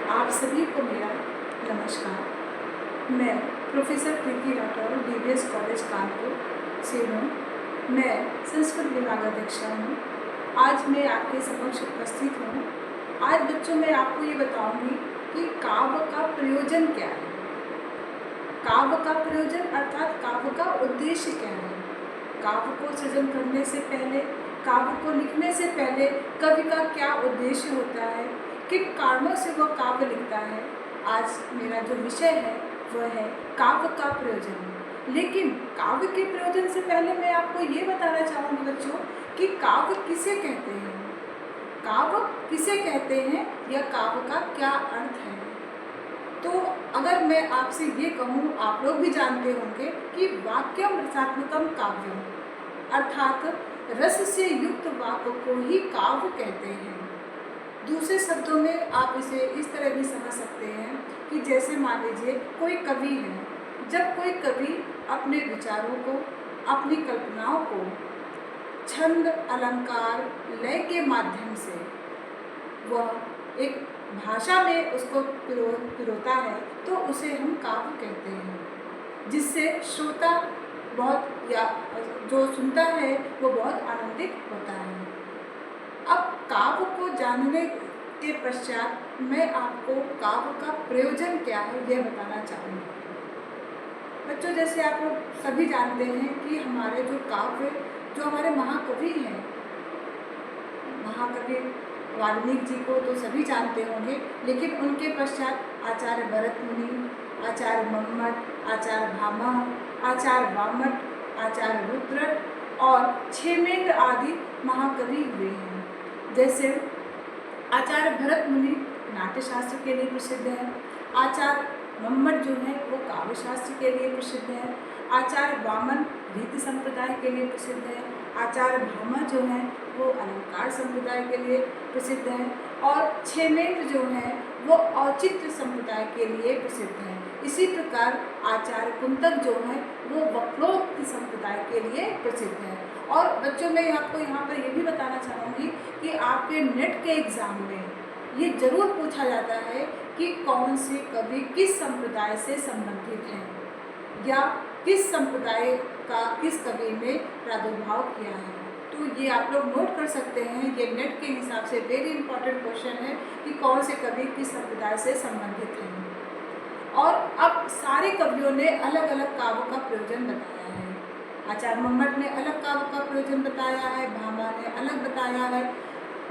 आप सभी को मेरा नमस्कार। मैं प्रोफेसर प्रीति राठौर डीबीएस कॉलेज कानपुर से हूँ। मैं संस्कृत विभाग अध्यक्षा हूँ। आज मैं आपके समक्ष उपस्थित हूँ। आज बच्चों मैं आपको ये बताऊँगी कि काव्य का प्रयोजन क्या है। काव्य का प्रयोजन अर्थात काव्य का उद्देश्य क्या है। काव्य को सृजन करने से पहले, काव्य को लिखने से पहले कवि का क्या उद्देश्य होता है, किन कारणों से वह काव्य लिखता है। आज मेरा जो विषय है वह है काव्य का प्रयोजन। लेकिन काव्य के प्रयोजन से पहले मैं आपको ये बताना चाहूँगी बच्चों कि काव्य किसे कहते हैं, काव्य किसे कहते हैं या काव्य का क्या अर्थ है। तो अगर मैं आपसे ये कहूँ, आप लोग भी जानते होंगे कि वाक्यम रसात्मकम काव्यम अर्थात रस से युक्त वाक्य को ही काव्य कहते हैं। दूसरे शब्दों में आप इसे इस तरह भी समझ सकते हैं कि जैसे मान लीजिए कोई कवि है, जब कोई कवि अपने विचारों को, अपनी कल्पनाओं को छंद, अलंकार, लय के माध्यम से वह एक भाषा में उसको पिरोता है तो उसे हम काव्य कहते हैं, जिससे श्रोता बहुत या जो सुनता है वो बहुत आनंदित होता है। अब काव्य को जानने के पश्चात मैं आपको काव्य का प्रयोजन क्या है यह बताना चाहूँगी। बच्चों जैसे आप लोग सभी जानते हैं कि हमारे जो काव्य, जो हमारे महाकवि हैं, महाकवि वाल्मीकि जी को तो सभी जानते होंगे, लेकिन उनके पश्चात आचार्य भरत मुनि, आचार्य मम्मट, आचार्य भामा, आचार्य वामट, आचार्य रुद्रट और क्षेमेंद्र आदि महाकवि हुए हैं। जैसे आचार्य भरत मुनि नाट्य शास्त्र के लिए प्रसिद्ध है, आचार्य मम्मट जो है वो काव्य शास्त्र के लिए प्रसिद्ध है, आचार्य वामन रीति संप्रदाय के लिए प्रसिद्ध है, आचार्य भामा जो है वो अलंकार संप्रदाय के लिए प्रसिद्ध है और क्षेमेंद्र जो है वो औचित्य संप्रदाय के लिए प्रसिद्ध है। इसी प्रकार आचार्य कुंतक जो है वो वक्रोक्ति संप्रदाय के लिए प्रसिद्ध है। और बच्चों मैं आपको यहाँ पर ये भी बताना चाहूँगी कि आपके नेट के एग्ज़ाम में ये जरूर पूछा जाता है कि कौन से कवि किस संप्रदाय से संबंधित हैं या किस संप्रदाय का किस कवि ने प्रादुर्भाव किया है। तो ये आप लोग नोट कर सकते हैं, ये नेट के हिसाब से वेरी इंपॉर्टेंट क्वेश्चन है कि कौन से कवि किस संप्रदाय से संबंधित हैं। और अब सारे कवियों ने अलग अलग काव्य का प्रयोजन बताया है। आचार्य मम्मट ने अलग काव्य का प्रयोजन बताया है, भामा ने अलग बताया है,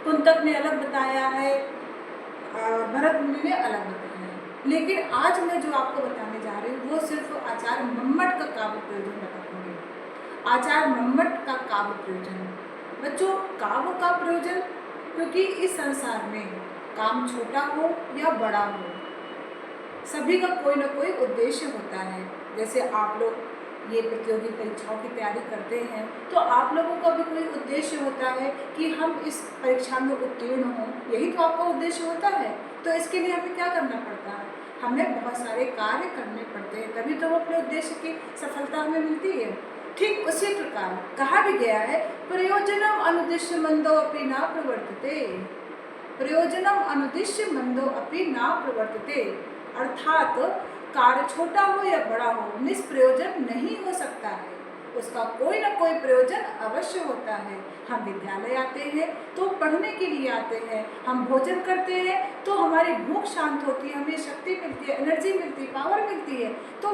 कुंतक ने अलग बताया है, भरत मुनि ने अलग बताया है। लेकिन आज मैं जो आपको बताने जा रही हूँ वो सिर्फ आचार्य मम्मट का काव्य प्रयोजन बताऊंगी। आचार्य मम्मट का काव्य प्रयोजन। बच्चों काव्य का प्रयोजन, क्योंकि इस संसार में काम छोटा हो या बड़ा हो, सभी का कोई ना कोई उद्देश्य होता है। जैसे आप लोग ये प्रतियोगी परीक्षाओं की तैयारी करते हैं तो आप लोगों का भी कोई उद्देश्य होता है कि हम इस परीक्षा में उत्तीर्ण हों, यही तो आपका उद्देश्य होता है। तो इसके लिए हमें क्या करना पड़ता है, हमें बहुत सारे कार्य करने पड़ते हैं, तभी तो अपने उद्देश्य की सफलता हमें मिलती है। ठीक उसी प्रकार कहा भी गया है, प्रयोजनम अनुद्देश्य मंदो अपि न प्रवर्तते, प्रयोजनम अनुद्देश्य मंदो अपि न प्रवर्तते, अर्थात कार्य छोटा हो या बड़ा हो निष्प्रयोजन नहीं हो सकता है, उसका कोई ना कोई प्रयोजन अवश्य होता है। हम विद्यालय आते हैं तो पढ़ने के लिए आते हैं, हम भोजन करते हैं तो हमारी भूख शांत होती है, हमें शक्ति मिलती है, एनर्जी मिलती है, पावर मिलती है। तो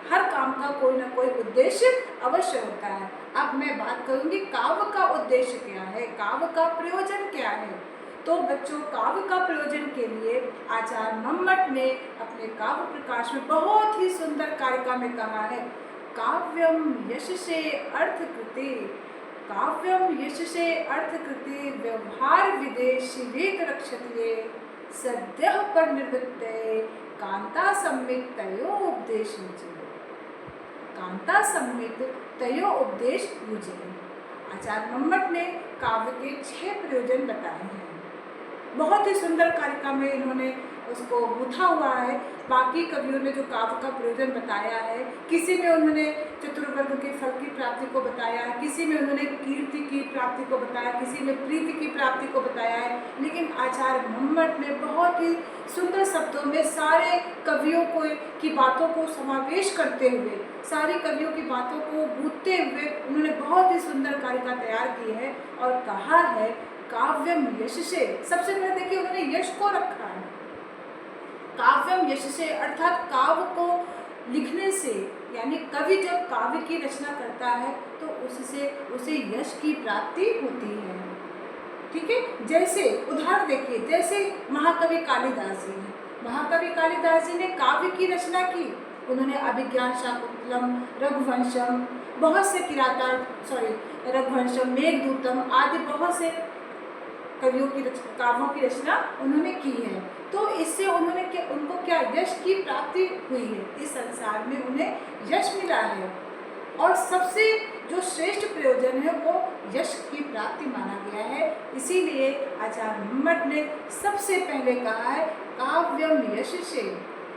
हर काम का कोई ना कोई उद्देश्य अवश्य होता है। अब मैं बात करूँगी काव्य का उद्देश्य क्या है, काव्य का प्रयोजन क्या है। तो बच्चों काव्य का प्रयोजन के लिए आचार्य मम्मट ने अपने काव्य प्रकाश में बहुत ही सुंदर कारिका में कहा है, काव्यम यशसे अर्थकृते, काव्यम यशसे अर्थकृते व्यवहार विदेशी वेद रक्षते सद्यः पर निवृत्ते कांता सम्मित तयो उपदेश युजे, कांता सम्मित तयो उपदेश युजे। आचार्य मम्मट ने काव्य के 6 प्रयोजन बताए हैं। बहुत ही सुंदर कारिका में इन्होंने उसको गूथा हुआ है। बाकी कवियों ने जो काव्य का प्रयोजन बताया है, किसी में उन्होंने चतुर्वर्ग के फल की प्राप्ति को बताया है, किसी में उन्होंने कीर्ति की प्राप्ति को बताया, किसी में प्रीति की प्राप्ति को बताया है, लेकिन आचार्य मम्मट ने बहुत ही सुंदर शब्दों में सारे कवियों को की बातों को समावेश करते हुए, सारी कवियों की बातों को गूंथते हुए उन्होंने बहुत ही सुंदर कारिका तैयार की है और कहा है काव्यम यश से। सबसे पहले देखिए उन्होंने यश को रखा है, काव्यम यश से, अर्थात काव्य को लिखने से, यानी कवि जब काव्य की रचना करता है तो उससे उसे यश की प्राप्ति होती है। ठीक है, जैसे उदाहरण देखिए, जैसे महाकवि कालिदास जी हैं, महाकवि कालिदास जी ने काव्य की रचना की, उन्होंने अभिज्ञान शाकुंतलम, रघुवंशम, बहुत से रघुवंशम, मेघदूतम आदि बहुत से कवियों की काव्यों की रचना उन्होंने की है। तो इससे उनको क्या यश की प्राप्ति हुई है, इस संसार में उन्हें यश मिला है। और सबसे जो श्रेष्ठ प्रयोजन है वो यश की प्राप्ति माना गया है। इसीलिए आचार्य मम्मट ने सबसे पहले कहा है काव्यम यश से,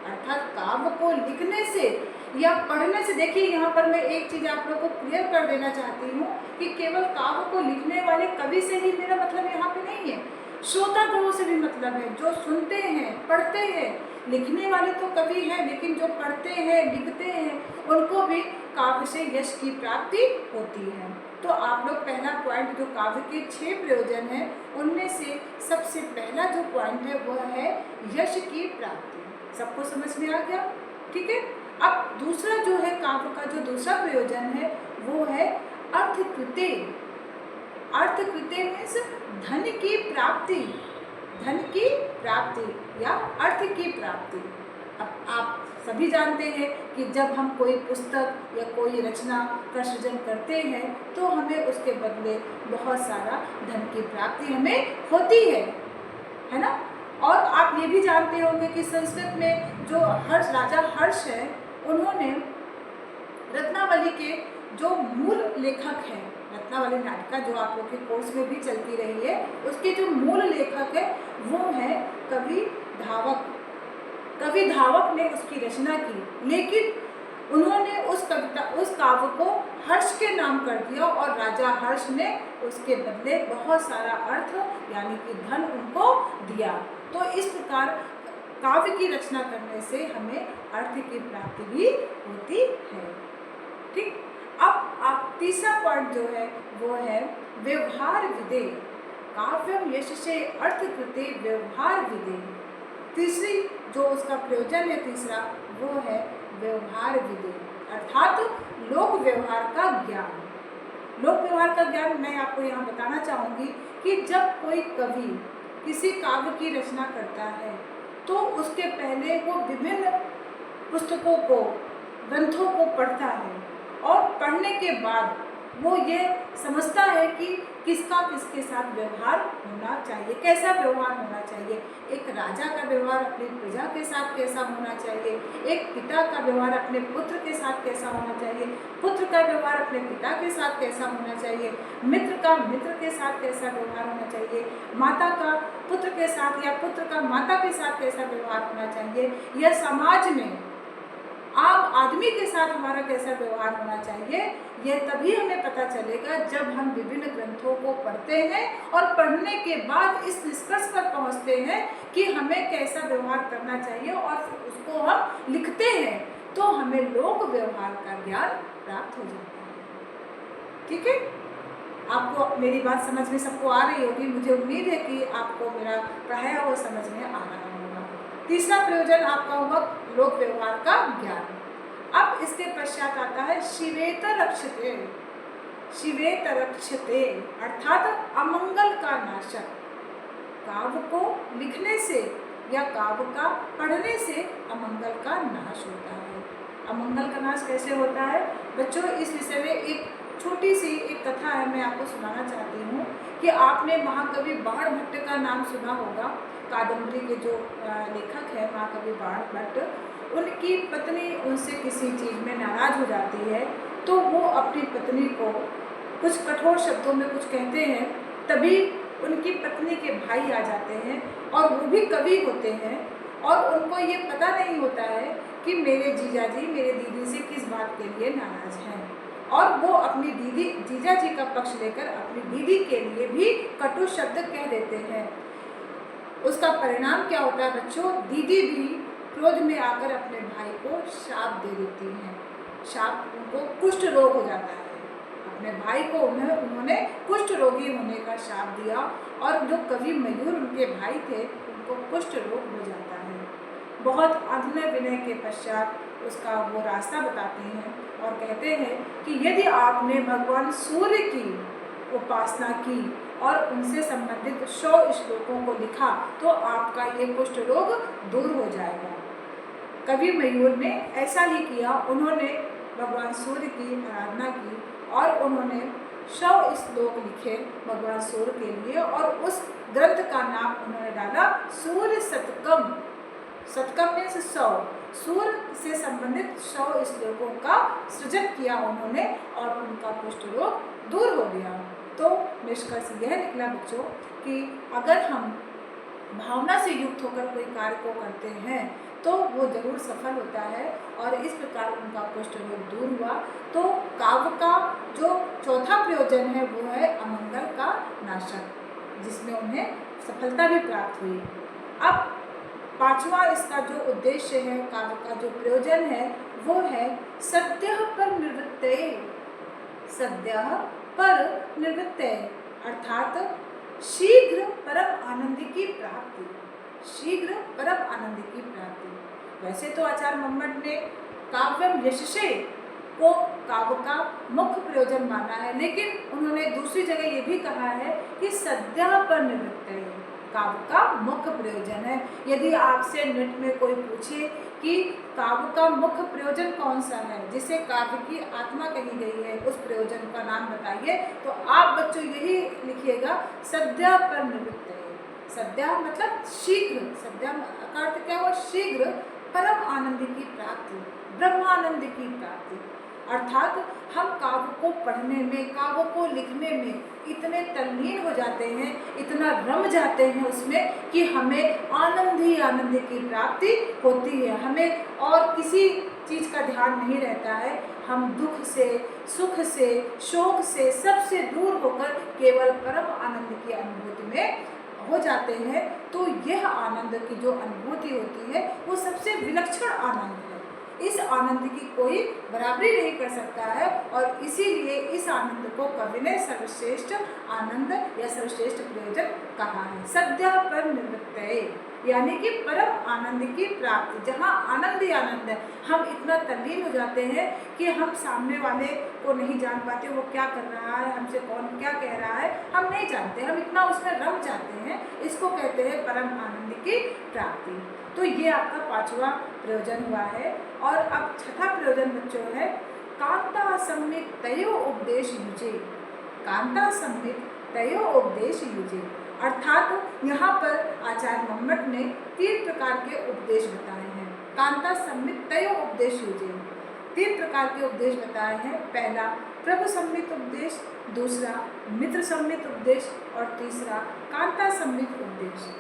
अर्थात काव्य को लिखने से या पढ़ने से। देखिए यहाँ पर मैं एक चीज़ आप लोगों को क्लियर कर देना चाहती हूँ कि केवल काव्य को लिखने वाले कवि से ही मेरा मतलब यहाँ पे नहीं है, श्रोतागणों से भी मतलब है, जो सुनते हैं, पढ़ते हैं। लिखने वाले तो कवि हैं, लेकिन जो पढ़ते हैं, लिखते हैं, उनको भी काव्य से यश की प्राप्ति होती है। तो आप लोग पहला पॉइंट, जो काव्य के 6 प्रयोजन हैं, उनमें से सबसे पहला जो पॉइंट है वह है यश की प्राप्ति। सबको समझ में आ गया? ठीक है। अब दूसरा जो है काव्य का जो दूसरा प्रयोजन है वो है अर्थकृते। अर्थकृते मीन्स धन की प्राप्ति, धन की प्राप्ति या अर्थ की प्राप्ति। अब आप सभी जानते हैं कि जब हम कोई पुस्तक या कोई रचना का सृजन करते हैं तो हमें उसके बदले बहुत सारा धन की प्राप्ति हमें होती है ना। और आप ये भी जानते होंगे कि संस्कृत में जो राजा हर्ष है, उन्होंने रत्नावली के जो मूल लेखक हैं, रत्नावली नाटिका जो आप लोग के कोर्स में भी चलती रही है, उसके जो मूल लेखक है वो है कवि धावक। कवि धावक ने उसकी रचना की, लेकिन उन्होंने उस काव्य को हर्ष के नाम कर दिया और राजा हर्ष ने उसके बदले बहुत सारा अर्थ यानी कि धन उनको दिया। तो इस प्रकार काव्य की रचना करने से हमें अर्थ की प्राप्ति भी होती है। ठीक। अब आप तीसरा पॉइंट जो है वो है व्यवहार विदे। काव्यम यश से अर्थकृते व्यवहार विदे। तीसरी जो उसका प्रयोजन है तीसरा वो है व्यवहार विदे, अर्थात लोक व्यवहार का ज्ञान। लोक व्यवहार का ज्ञान मैं आपको यहाँ बताना चाहूँगी कि जब कोई कवि किसी काव्य की रचना करता है तो उसके पहले वो विभिन्न पुस्तकों को, ग्रंथों को पढ़ता है और पढ़ने के बाद वो ये समझता है कि किसका किसके साथ व्यवहार होना चाहिए, कैसा व्यवहार होना चाहिए। एक राजा का व्यवहार अपनी प्रजा के साथ कैसा होना चाहिए, एक पिता का व्यवहार अपने पुत्र के साथ कैसा होना चाहिए, पुत्र का व्यवहार अपने पिता के साथ कैसा होना चाहिए, मित्र का मित्र के साथ कैसा व्यवहार होना चाहिए, माता का पुत्र के साथ या पुत्र का माता के साथ कैसा व्यवहार होना चाहिए, या समाज में आम आदमी के साथ हमारा कैसा व्यवहार होना चाहिए। यह तभी हमें पता चलेगा जब हम विभिन्न ग्रंथों को पढ़ते हैं और पढ़ने के बाद इस निष्कर्ष पर पहुंचते हैं कि हमें कैसा व्यवहार करना चाहिए और उसको हम लिखते हैं तो हमें लोक व्यवहार का ज्ञान प्राप्त हो जाता है। ठीक है, आपको मेरी बात समझ में सबको आ रही होगी। मुझे उम्मीद है कि आपको मेरा पढ़ाया हुआ समझ में आ रहा होगा। तीसरा प्रयोजन आपका हुआ लोक व्यवहार का ज्ञान। अब इसके पश्चात आता है शिवेतरक्षते। शिवेतरक्षते अर्थात अमंगल का नाशक। काव्य को लिखने से या काव्य का पढ़ने से अमंगल का नाश होता है। अमंगल का नाश कैसे होता है बच्चों, इस विषय में एक छोटी सी एक कथा है, मैं आपको सुनाना चाहती हूँ कि आपने महाकवि बाण भट्ट का नाम सुना होगा। कादम्बरी के जो लेखक है महाकवि बाण भट्ट, उनकी पत्नी उनसे किसी चीज़ में नाराज़ हो जाती है तो वो अपनी पत्नी को कुछ कठोर शब्दों में कुछ कहते हैं। तभी उनकी पत्नी के भाई आ जाते हैं और वो भी कवि होते हैं और उनको ये पता नहीं होता है कि मेरे जीजा जी मेरे दीदी से किस बात के लिए नाराज़ हैं, और वो अपनी जीजा जी का पक्ष लेकर अपनी दीदी के लिए भी कटु शब्द कह देते हैं। उसका परिणाम क्या होता है बच्चों? दीदी भी क्रोध में आकर अपने भाई को शाप दे देती हैं। शाप, उनको कुष्ठ रोग हो जाता है। अपने भाई को उन्होंने कुष्ठ रोगी होने का शाप दिया और जो कवि मयूर उनके भाई थे उनको कुष्ठ रोग हो जाता है। बहुत अधनय विनय के पश्चात उसका वो रास्ता बताते हैं और कहते हैं कि यदि आपने भगवान सूर्य की उपासना की और उनसे संबंधित 100 श्लोकों को लिखा तो आपका ये कुष्ठ रोग दूर हो जाएगा। कवि मयूर ने ऐसा ही किया। उन्होंने भगवान सूर्य की आराधना की और उन्होंने 100 श्लोक लिखे भगवान सूर्य के लिए और उस ग्रंथ का नाम उन्होंने डाला सूर्य शतकम। शतकम मीन्स 100। सूर्य से संबंधित 100 श्लोकों का सृजन किया उन्होंने और उनका कुष्ठ रोग दूर हो गया। तो निष्कर्ष यह निकला बच्चों कि अगर हम भावना से युक्त होकर कोई कार्य को करते हैं तो वो जरूर सफल होता है और इस प्रकार उनका कुष्ठ रोग दूर हुआ। तो काव्य का जो चौथा प्रयोजन है वो है अमंगल का नाशक, जिसमें उन्हें सफलता भी प्राप्त हुई। अब पांचवा इसका जो उद्देश्य है, काव्य का जो प्रयोजन है वो है सद्यः पर निवृत्तये। सद्यः पर निवृत्तये अर्थात शीघ्र परम आनंद की प्राप्ति। शीघ्र परम आनंद की प्राप्ति। वैसे तो आचार्य मम्मट ने काव्यम यशसे को काव्य का मुख्य प्रयोजन माना है, लेकिन उन्होंने दूसरी जगह ये भी कहा है कि सद्यः पर निवृत्तये काव्य का मुख्य प्रयोजन है। यदि आपसे नेट में कोई पूछे कि काव्य का मुख्य प्रयोजन कौन सा है, जिसे काव्य की आत्मा कही गई है, उस प्रयोजन का नाम बताइए, तो आप बच्चों यही लिखिएगा सद्यः पर निवृत्तये। सद्यः मतलब शीघ्र, सद्यः का अर्थ क्या हुआ? शीघ्र परम आनंद की प्राप्ति, ब्रह्मानंद की प्राप्ति। अर्थात हम काव्य को पढ़ने में, काव्य को लिखने में इतने तल्लीन हो जाते हैं, इतना रम जाते हैं उसमें कि हमें आनंद ही आनंद की प्राप्ति होती है। हमें और किसी चीज़ का ध्यान नहीं रहता है। हम दुख से, सुख से, शोक से, सबसे दूर होकर केवल परम आनंद की अनुभूति में हो जाते हैं। तो यह आनंद की जो अनुभूति होती है वो सबसे विलक्षण आनंद है। इस आनंद की कोई बराबरी नहीं कर सकता है और इसीलिए इस आनंद को कवि ने सर्वश्रेष्ठ आनंद या सर्वश्रेष्ठ प्रयोजन कहा है। सद्यः पर निवृत्तये यानी कि परम आनंद की प्राप्ति, जहाँ आनंद ही आनंद है। हम इतना तल्लीन हो जाते हैं कि हम सामने वाले को नहीं जान पाते, वो क्या कर रहा है, हमसे कौन क्या कह रहा है, हम नहीं जानते। हम इतना उसमें रम जाते हैं, इसको कहते हैं परम आनंद की प्राप्ति। तो ये आपका पांचवा प्रयोजन हुआ है। और अब छठा प्रयोजन बच्चों है कांता सम्मित तयो उपदेश युजे। कांता सम्मित तयो उपदेश युजे अर्थात यहाँ पर आचार्य मम्मट ने 3 प्रकार के उपदेश बताए हैं। कांता सम्मित तयो उपदेश युजे 3 प्रकार के उपदेश बताए हैं। पहला प्रभु सम्मित उपदेश, दूसरा मित्र सम्मित उपदेश और तीसरा कांता सम्मित उपदेश।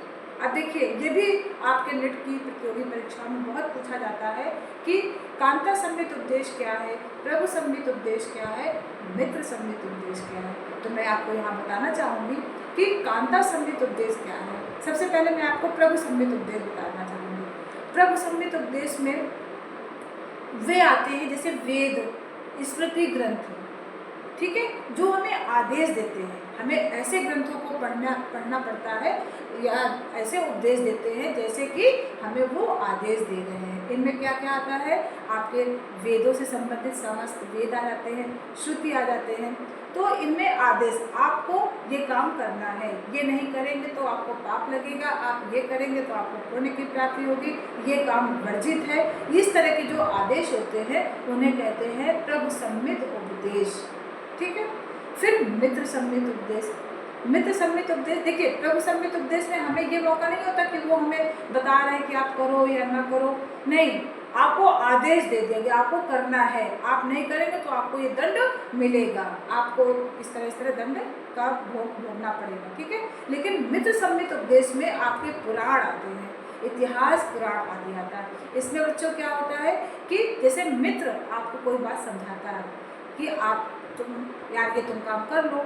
अब देखिए, ये भी आपके नेट की प्रतियोगी परीक्षा में बहुत पूछा जाता है कि कांता सम्मित उपदेश क्या है, प्रभु सम्मित उपदेश क्या है, मित्र सम्मित उपदेश क्या है। तो मैं आपको यहाँ बताना चाहूँगी कि कांता सम्मित उपदेश क्या है। सबसे पहले मैं आपको प्रभु सम्मित उपदेश बताना चाहूँगी। प्रभु सम्मित उपदेश में वे आते हैं जैसे वेद, स्मृति ग्रंथ, ठीक है, जो हमें आदेश देते हैं। हमें ऐसे ग्रंथों को पढ़ना पड़ता है या ऐसे उपदेश देते हैं जैसे कि हमें वो आदेश दे रहे हैं। इनमें क्या क्या आता है? आपके वेदों से संबंधित समस्त वेद आ जाते हैं, श्रुति आ जाते हैं। तो इनमें आदेश, आपको ये काम करना है, ये नहीं करेंगे तो आपको पाप लगेगा, आप ये करेंगे तो आपको पुण्य की प्राप्ति होगी, ये काम वर्जित है। इस तरह के जो आदेश होते हैं उन्हें कहते हैं प्रभु सम्मित उपदेश, ठीक है। फिर मित्र सम्मित उपदेश। मित्र सम्मित उपदेश, देखिए प्रभु सम्मित उपदेश में हमें ये मौका नहीं होता कि वो हमें बता रहे हैं कि आप करो या ना करो, नहीं, आपको आदेश दे दिया गया, आपको करना है, आप नहीं करेंगे तो आपको ये दंड मिलेगा, आपको इस तरह दंड का भोगना पड़ेगा, ठीक है। लेकिन मित्र सम्मित उपदेश में आपके पुराण आते हैं, इतिहास पुराण आदि आता है। इसमें बच्चों क्या होता है कि जैसे मित्र आपको कोई बात समझाता है कि आप तुम यार ये तुम काम कर लो,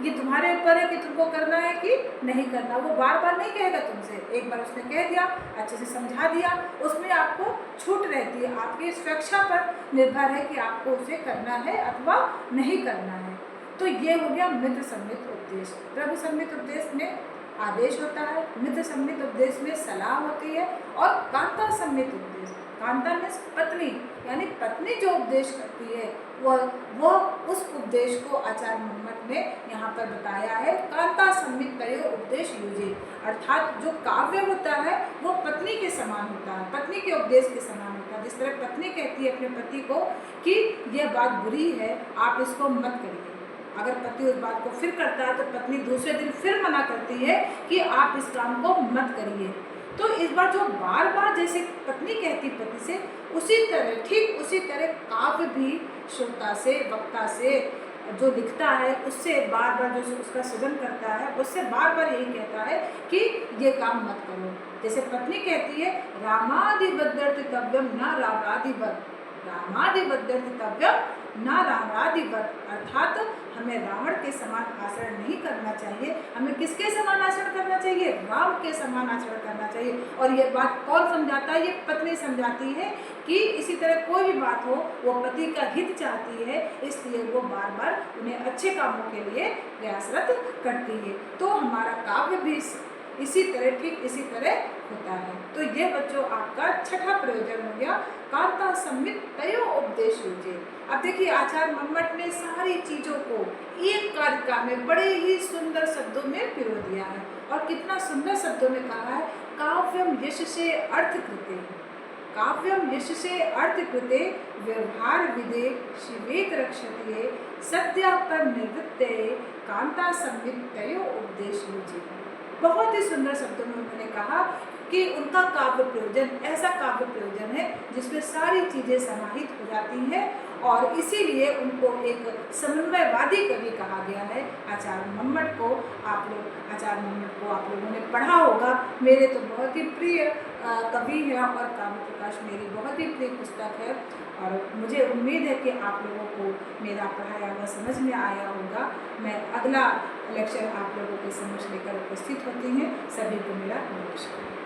ये तुम्हारे ऊपर है कि तुमको करना है कि नहीं करना। वो बार बार नहीं कहेगा तुमसे, एक बार उसने कह दिया, अच्छे से समझा दिया, उसमें आपको छूट रहती है। आपकी स्वेच्छा पर निर्भर है कि आपको उसे करना है अथवा नहीं करना है। तो ये हो गया मित्र सम्मित उपदेश। प्रभु सम्मित उपदेश में आदेश होता है, मित्र सम्मित उपदेश में सलाह होती है, और कांता सम्मित उपदेश, कांता मीन्स पत्नी, यानी पत्नी जो उपदेश करती है वो उस उपदेश को आचार्य मम्मट ने यहाँ पर बताया है। कांता सम्मित तयो उपदेश यूजे, अर्थात जो काव्य होता है वो पत्नी के समान होता है, पत्नी के उपदेश के समान होता है। जिस तरह पत्नी कहती है अपने पति को कि यह बात बुरी है, आप इसको मत करिए, अगर पति उस बात को फिर करता है तो पत्नी दूसरे दिन फिर मना करती है कि आप इस काम को मत करिए। तो इस बार जो बार बार जैसे पत्नी कहती पति से, उसी तरह ठीक उसी तरह काव्य भी श्रोता से, वक्ता से जो लिखता है उससे बार बार जो उसका सृजन करता है उससे बार बार यही कहता है कि ये काम मत करो। जैसे पत्नी कहती है रामादिवद्यर्तितव्यम न रावणादिवत्, रामादिवद्यर्तितव्यम न रावणादिवत्, अर्थात हमें रावण के समान आचरण नहीं करना चाहिए, हमें किसके समान आचरण करना चाहिए, राम के समान आचरण करना चाहिए। और ये बात कौन समझाता है, ये पत्नी समझाती है कि इसी तरह कोई भी बात हो वो पति का हित चाहती है, इसलिए वो बार बार उन्हें अच्छे कामों के लिए प्रयासरत करती है। तो हमारा काव्य भी इसी तरह ठीक इसी तरह होता है। तो ये बच्चों आपका छठा प्रयोजन हो गया, कांता सम्मित तयो उपदेश यूजे। अब देखिए आचार्य मम्मट ने सारी चीज़ों को एक कारिका में बड़े ही सुंदर शब्दों में पिरो दिया है, और कितना सुंदर शब्दों में कहा है, काव्यम यशसे अर्थ कृते, काव्यम यशसे अर्थ कृते व्यवहार विदे शिवेत रक्षते सत्या पर निवृत्ते कांता सम्मित तयो उपदेश यूजे। बहुत ही सुंदर शब्दों में उन्होंने कहा कि उनका काव्य प्रयोजन ऐसा काव्य प्रयोजन है जिसमें सारी चीज़ें समाहित हो जाती हैं, और इसीलिए उनको एक समन्वयवादी कवि कहा गया है। आचार्य मम्मट को आचार्य मम्मट को आप लोगों ने पढ़ा होगा, मेरे तो बहुत ही प्रिय कवि हैं और काव्य प्रकाश मेरी बहुत ही प्रिय पुस्तक है, और मुझे उम्मीद है कि आप लोगों को मेरा पढ़ाया हुआ समझ में आया होगा। मैं अगला लेक्चर आप लोगों के समक्ष लेकर उपस्थित होती हैं। सभी को मेरा नमस्कार।